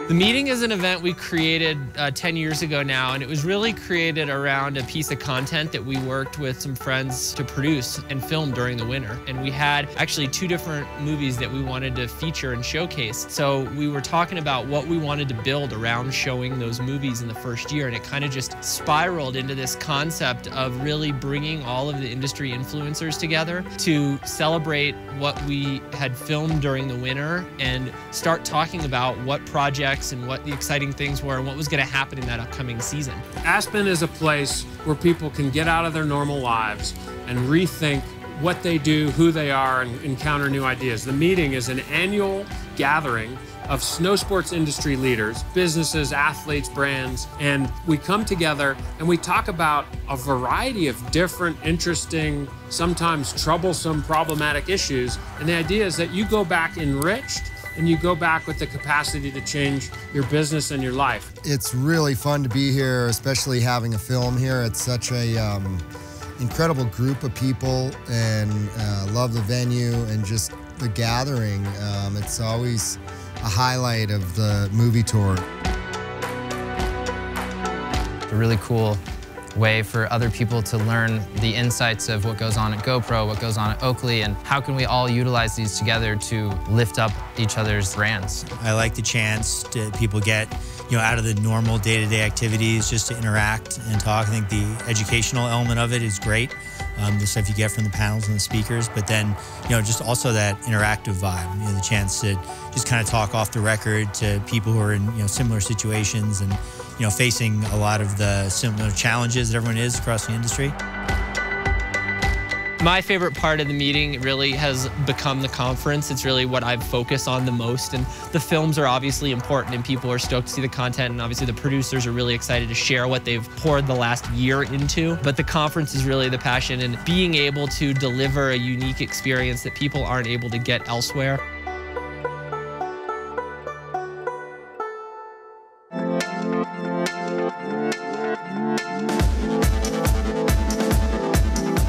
The meeting is an event we created 10 years ago now, and it was really created around a piece of content that we worked with some friends to produce and film during the winter. And we had actually 2 different movies that we wanted to feature and showcase. So we were talking about what we wanted to build around showing those movies in the first year, and it kind of just spiraled into this concept of really bringing all of the industry influencers together to celebrate what we had filmed during the winter and start talking about what projects and what the exciting things were and what was going to happen in that upcoming season. Aspen is a place where people can get out of their normal lives and rethink what they do, who they are, and encounter new ideas. The meeting is an annual gathering of snow sports industry leaders, businesses, athletes, brands, and we come together and we talk about a variety of different, interesting, sometimes troublesome, problematic issues. And the idea is that you go back enriched and you go back with the capacity to change your business and your life. It's really fun to be here, especially having a film here. It's such a incredible group of people, and love the venue and just the gathering. It's always a highlight of the movie tour. A really cool way for other people to learn the insights of what goes on at GoPro, what goes on at Oakley, and how can we all utilize these together to lift up each other's brands. I like the chance to people get out of the normal day-to-day activities just to interact and talk. I think the educational element of it is great, the stuff you get from the panels and the speakers, but then just also that interactive vibe, the chance to just kind of talk off the record to people who are in similar situations and facing a lot of the similar challenges that everyone is across the industry. My favorite part of the meeting really has become the conference. It's really what I've focused on the most, and the films are obviously important and people are stoked to see the content, and obviously the producers are really excited to share what they've poured the last year into. But the conference is really the passion, and being able to deliver a unique experience that people aren't able to get elsewhere.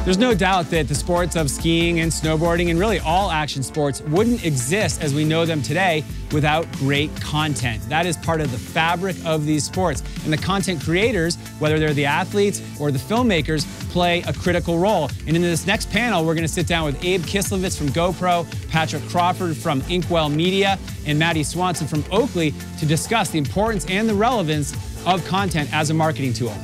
There's no doubt that the sports of skiing and snowboarding and really all action sports wouldn't exist as we know them today without great content. That is part of the fabric of these sports. And the content creators, whether they're the athletes or the filmmakers, play a critical role. And in this next panel, we're going to sit down with Abe Kislevitz from GoPro, Patrick Crawford from Inkwell Media, and Maddie Swanson from Oakley to discuss the importance and the relevance of content as a marketing tool.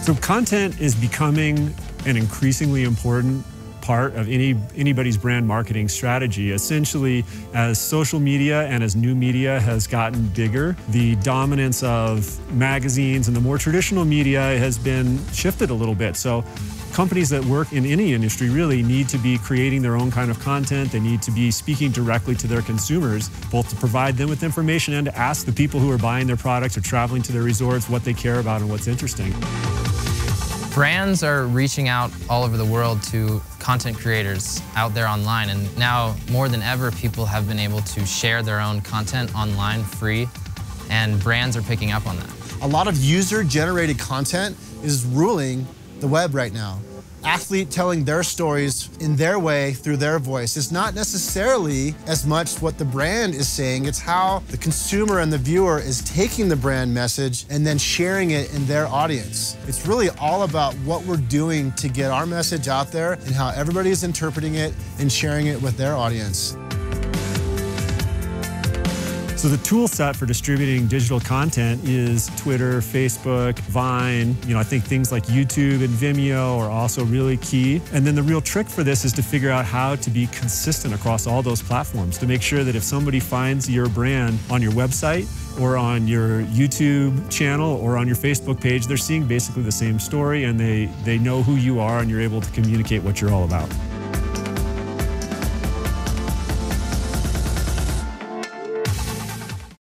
So content is becoming an increasingly important part of anybody's brand marketing strategy. Essentially, as social media and as new media has gotten bigger, the dominance of magazines and the more traditional media has been shifted a little bit. So companies that work in any industry really need to be creating their own kind of content. They need to be speaking directly to their consumers, both to provide them with information and to ask the people who are buying their products or traveling to their resorts what they care about and what's interesting. Brands are reaching out all over the world to content creators out there online, and now more than ever people have been able to share their own content online free, and brands are picking up on that. A lot of user-generated content is ruling the web right now. Athlete telling their stories in their way through their voice. It's not necessarily as much what the brand is saying, it's how the consumer and the viewer is taking the brand message and then sharing it in their audience. It's really all about what we're doing to get our message out there and how everybody is interpreting it and sharing it with their audience. So the tool set for distributing digital content is Twitter, Facebook, Vine. I think things like YouTube and Vimeo are also really key. And then the real trick for this is to figure out how to be consistent across all those platforms, to make sure that if somebody finds your brand on your website or on your YouTube channel or on your Facebook page, they're seeing basically the same story, and they know who you are and you're able to communicate what you're all about.